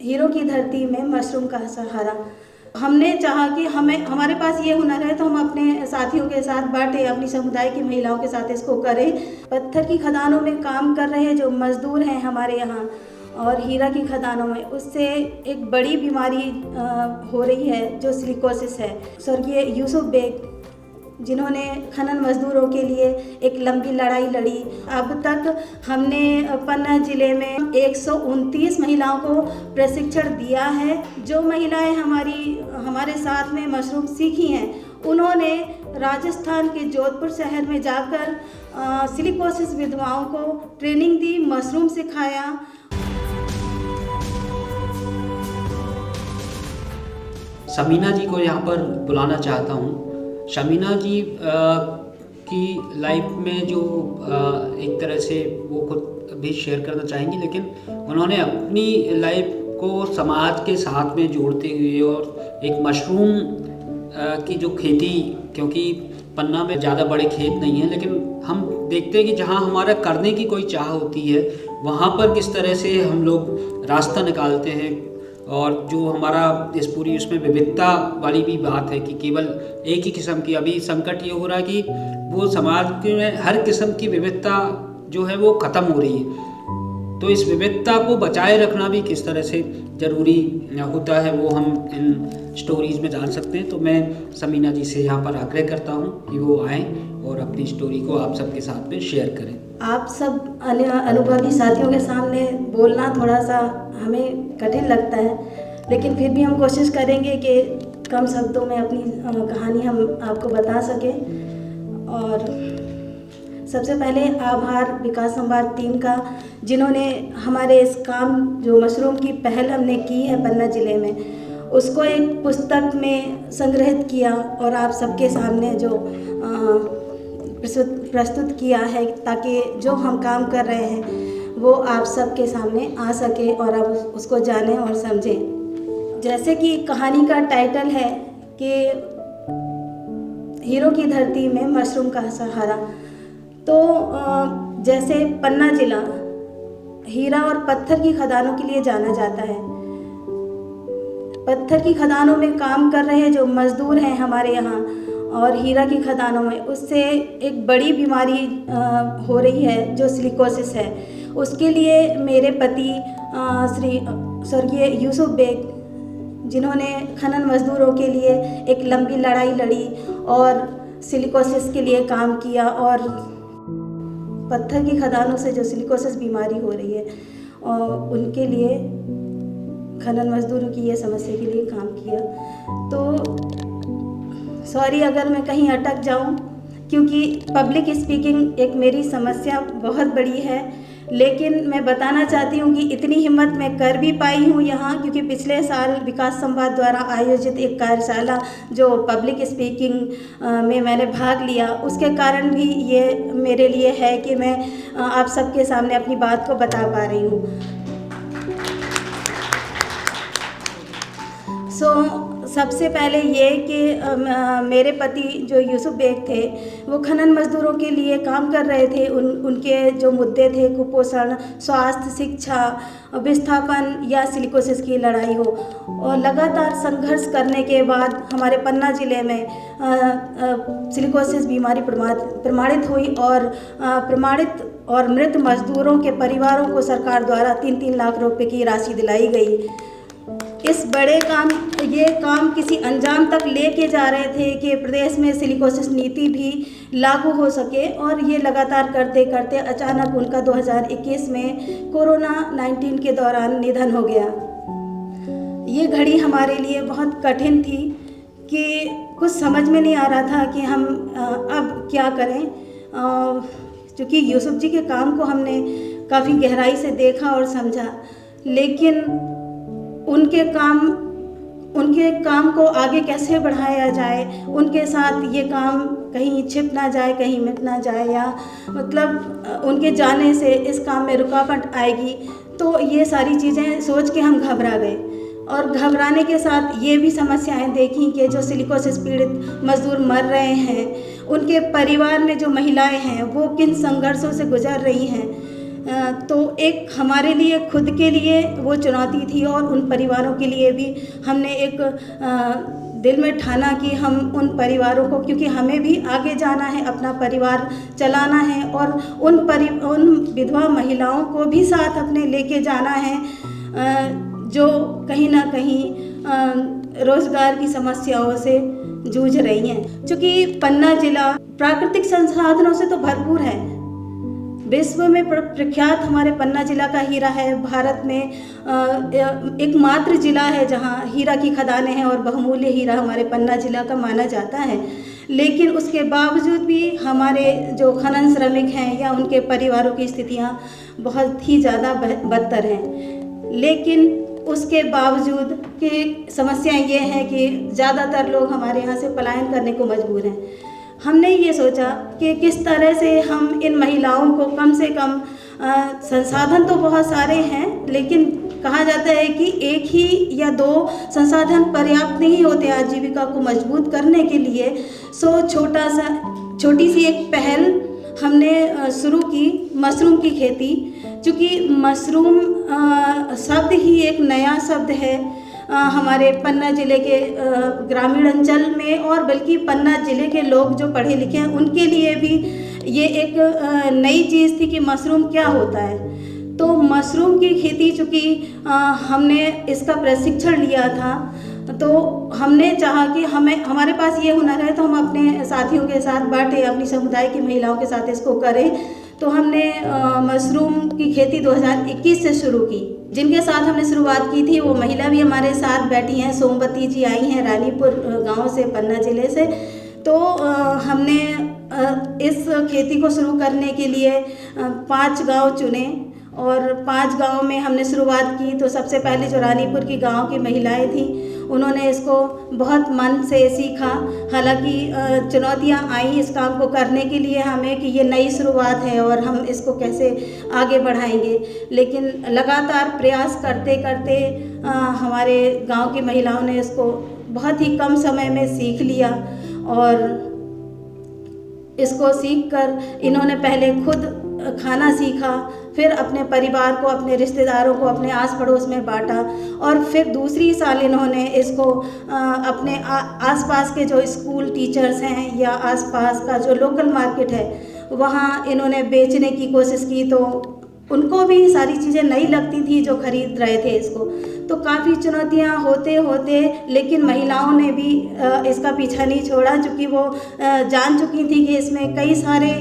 Hero की धरती में मशरूम का सहारा। हमने चाहा कि हमारे पास ये हुनर है तो हम अपने साथियों के साथ बांटें, अपनी समुदाय की महिलाओं के साथ इसको करें। पत्थर की खदानों में काम कर रहे जो मज़दूर हैं हमारे यहाँ और हीरा की खदानों में, उससे एक बड़ी बीमारी हो रही है जो सिलिकोसिस है। स्वर्गीय यूसुफ बेग जिन्होंने खनन मजदूरों के लिए एक लंबी लड़ाई लड़ी। अब तक हमने पन्ना ज़िले में 129 महिलाओं को प्रशिक्षण दिया है। जो महिलाएं हमारे साथ में मशरूम सीखी हैं, उन्होंने राजस्थान के जोधपुर शहर में जाकर सिलिकोसिस विधवाओं को ट्रेनिंग दी, मशरूम सिखाया। शमीना जी को यहाँ पर बुलाना चाहता हूँ। शमीना जी की लाइफ में जो एक तरह से वो खुद भी शेयर करना चाहेंगी, लेकिन उन्होंने अपनी लाइफ को समाज के साथ में जोड़ते हुए और एक मशरूम की जो खेती, क्योंकि पन्ना में ज़्यादा बड़े खेत नहीं हैं, लेकिन हम देखते हैं कि जहाँ हमारा करने की कोई चाह होती है वहाँ पर किस तरह से हम लोग रास्ता निकालते हैं। और जो हमारा इस पूरी उसमें विविधता वाली भी बात है कि केवल एक ही किस्म की, अभी संकट ये हो रहा है कि वो समाज में हर किस्म की विविधता जो है वो ख़त्म हो रही है। तो इस विविधता को बचाए रखना भी किस तरह से ज़रूरी होता है वो हम इन स्टोरीज़ में जान सकते हैं। तो मैं शमीना जी से यहाँ पर आग्रह करता हूँ कि वो आएँ और अपनी स्टोरी को आप सबके साथ में शेयर करें। आप सब अनुभवी साथियों के सामने बोलना थोड़ा सा हमें कठिन लगता है, लेकिन फिर भी हम कोशिश करेंगे कि कम शब्दों में अपनी कहानी हम आपको बता सकें। और सबसे पहले आभार विकास संवाद टीम का, जिन्होंने हमारे इस काम जो मशरूम की पहल हमने की है पन्ना ज़िले में, उसको एक पुस्तक में संग्रहित किया और आप सबके सामने जो प्रस्तुत किया है, ताकि जो हम काम कर रहे हैं वो आप सबके सामने आ सके और आप उसको जानें और समझें। जैसे कि कहानी का टाइटल है कि हीरो की धरती में मशरूम का सहारा। तो जैसे पन्ना ज़िला हीरा और पत्थर की खदानों के लिए जाना जाता है। पत्थर की खदानों में काम कर रहे जो मज़दूर हैं हमारे यहाँ और हीरा की खदानों में, उससे एक बड़ी बीमारी हो रही है जो सिलिकोसिस है। उसके लिए मेरे पति स्वर्गीय यूसुफ बेग, जिन्होंने खनन मजदूरों के लिए एक लंबी लड़ाई लड़ी और सिलिकोसिस के लिए काम किया और पत्थर की खदानों से जो सिलिकोसिस बीमारी हो रही है और उनके लिए खनन मजदूरों की ये समस्या के लिए काम किया। तो सॉरी अगर मैं कहीं अटक जाऊं, क्योंकि पब्लिक स्पीकिंग एक मेरी समस्या बहुत बड़ी है, लेकिन मैं बताना चाहती हूँ कि इतनी हिम्मत मैं कर भी पाई हूँ यहाँ, क्योंकि पिछले साल विकास संवाद द्वारा आयोजित एक कार्यशाला जो पब्लिक स्पीकिंग में मैंने भाग लिया, उसके कारण भी ये मेरे लिए है कि मैं आप सबके सामने अपनी बात को बता पा रही हूँ। सबसे पहले ये कि मेरे पति जो यूसुफ बेग थे, वो खनन मजदूरों के लिए काम कर रहे थे। उनके जो मुद्दे थे कुपोषण, स्वास्थ्य, शिक्षा, विस्थापन या सिलिकोसिस की लड़ाई हो, और लगातार संघर्ष करने के बाद हमारे पन्ना ज़िले में सिलिकोसिस बीमारी प्रमाणित हुई और प्रमाणित और मृत मजदूरों के परिवारों को सरकार द्वारा 3-3 लाख रुपए की राशि दिलाई गई। इस ये काम किसी अंजाम तक लेके जा रहे थे कि प्रदेश में सिलिकोसिस नीति भी लागू हो सके, और ये लगातार करते करते अचानक उनका 2021 में कोरोना-19 के दौरान निधन हो गया। ये घड़ी हमारे लिए बहुत कठिन थी कि कुछ समझ में नहीं आ रहा था कि हम अब क्या करें, क्योंकि यूसुफ जी के काम को हमने काफ़ी गहराई से देखा और समझा, लेकिन उनके काम को आगे कैसे बढ़ाया जाए, उनके साथ ये काम कहीं छिप ना जाए, कहीं मिट ना जाए, या मतलब उनके जाने से इस काम में रुकावट आएगी। तो ये सारी चीज़ें सोच के हम घबरा गए, और घबराने के साथ ये भी समस्याएं देखी कि जो सिलिकोसिस पीड़ित मजदूर मर रहे हैं, उनके परिवार में जो महिलाएं हैं वो किन संघर्षों से गुजर रही हैं। तो एक हमारे लिए खुद के लिए वो चुनौती थी और उन परिवारों के लिए भी हमने एक दिल में ठाना कि हम उन परिवारों को, क्योंकि हमें भी आगे जाना है, अपना परिवार चलाना है और उन विधवा महिलाओं को भी साथ अपने लेके जाना है जो कहीं ना कहीं रोज़गार की समस्याओं से जूझ रही हैं। क्योंकि पन्ना जिला प्राकृतिक संसाधनों से तो भरपूर है, विश्व में प्रख्यात हमारे पन्ना जिला का हीरा है। भारत में एकमात्र जिला है जहां हीरा की खदानें हैं और बहुमूल्य हीरा हमारे पन्ना जिला का माना जाता है। लेकिन उसके बावजूद भी हमारे जो खनन श्रमिक हैं या उनके परिवारों की स्थितियां बहुत ही ज़्यादा बदतर हैं। लेकिन उसके बावजूद कि समस्याएं ये हैं कि ज़्यादातर लोग हमारे यहाँ से पलायन करने को मजबूर हैं। हमने ये सोचा कि किस तरह से हम इन महिलाओं को कम से कम, संसाधन तो बहुत सारे हैं लेकिन कहा जाता है कि एक ही या दो संसाधन पर्याप्त नहीं होते आजीविका को मजबूत करने के लिए। छोटी सी एक पहल हमने शुरू की, मशरूम की खेती। चूँकि मशरूम शब्द ही एक नया शब्द है हमारे पन्ना ज़िले के ग्रामीण अंचल में, और बल्कि पन्ना ज़िले के लोग जो पढ़े लिखे हैं उनके लिए भी ये एक नई चीज़ थी कि मशरूम क्या होता है। तो मशरूम की खेती चूँकि हमने इसका प्रशिक्षण लिया था, तो हमने चाहा कि हमारे पास ये हुनर है तो हम अपने साथियों के साथ बांटें, अपनी समुदाय की महिलाओं के साथ इसको करें। तो हमने मशरूम की खेती 2021 से शुरू की। जिनके साथ हमने शुरुआत की थी वो महिला भी हमारे साथ बैठी हैं। सोमवती जी आई हैं रानीपुर गांव से, पन्ना ज़िले से। तो हमने इस खेती को शुरू करने के लिए 5 गांव चुने और 5 गांव में हमने शुरुआत की। तो सबसे पहले जो रानीपुर की गांव की महिलाएं थीं उन्होंने इसको बहुत मन से सीखा। हालांकि चुनौतियां आई इस काम को करने के लिए हमें कि ये नई शुरुआत है और हम इसको कैसे आगे बढ़ाएंगे, लेकिन लगातार प्रयास करते करते हमारे गांव की महिलाओं ने इसको बहुत ही कम समय में सीख लिया। और इसको सीखकर इन्होंने पहले खुद खाना सीखा, फिर अपने परिवार को, अपने रिश्तेदारों को, अपने आस पड़ोस में बांटा और फिर दूसरी साल इन्होंने इसको अपने आसपास के जो स्कूल टीचर्स हैं या आसपास का जो लोकल मार्केट है वहाँ इन्होंने बेचने की कोशिश की। तो उनको भी सारी चीज़ें नई लगती थी जो खरीद रहे थे इसको। तो काफ़ी चुनौतियाँ होते होते लेकिन महिलाओं ने भी इसका पीछा नहीं छोड़ा, क्योंकि वो जान चुकी थी कि इसमें कई सारे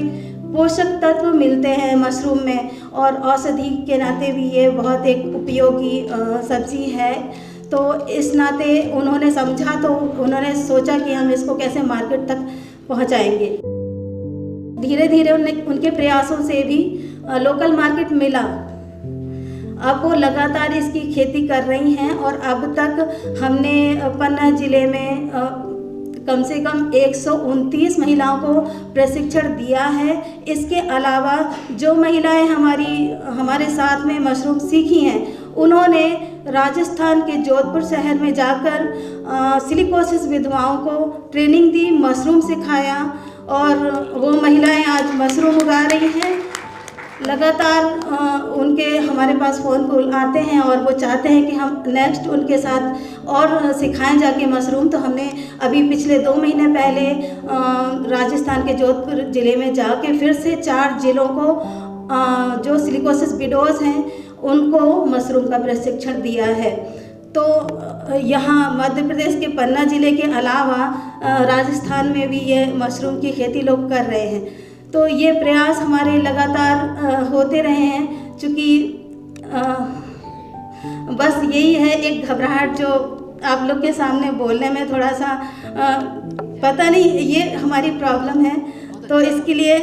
पोषक तत्व मिलते हैं मशरूम में और औषधि के नाते भी ये बहुत एक उपयोगी सब्ज़ी है। तो इस नाते उन्होंने समझा, तो उन्होंने सोचा कि हम इसको कैसे मार्केट तक पहुंचाएंगे। धीरे धीरे उनके प्रयासों से भी लोकल मार्केट मिला। अब वो लगातार इसकी खेती कर रही हैं और अब तक हमने पन्ना ज़िले में कम से कम 129 महिलाओं को प्रशिक्षण दिया है। इसके अलावा जो महिलाएं हमारे साथ में मशरूम सीखी हैं उन्होंने राजस्थान के जोधपुर शहर में जाकर सिलिकोसिस विधवाओं को ट्रेनिंग दी, मशरूम सिखाया और वो महिलाएं आज मशरूम उगा रही हैं। लगातार उनके हमारे पास फ़ोन कॉल आते हैं और वो चाहते हैं कि हम नेक्स्ट उनके साथ और सिखाएं जाके मशरूम। तो हमने अभी पिछले 2 महीने पहले राजस्थान के जोधपुर ज़िले में जाके फिर से 4 ज़िलों को जो सिलिकोसिस विडोज़ हैं उनको मशरूम का प्रशिक्षण दिया है। तो यहाँ मध्य प्रदेश के पन्ना ज़िले के अलावा राजस्थान में भी ये मशरूम की खेती लोग कर रहे हैं। तो ये प्रयास हमारे लगातार होते रहे हैं, क्योंकि बस यही है एक घबराहट जो आप लोग के सामने बोलने में थोड़ा सा पता नहीं, ये हमारी प्रॉब्लम है। तो इसके लिए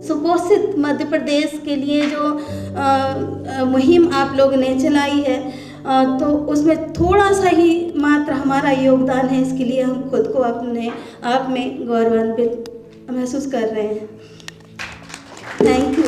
सुपोषित मध्य प्रदेश के लिए जो मुहिम आप लोग ने चलाई है तो उसमें थोड़ा सा ही मात्र हमारा योगदान है। इसके लिए हम खुद को अपने आप में गौरवान्वित महसूस कर रहे हैं। Thank you.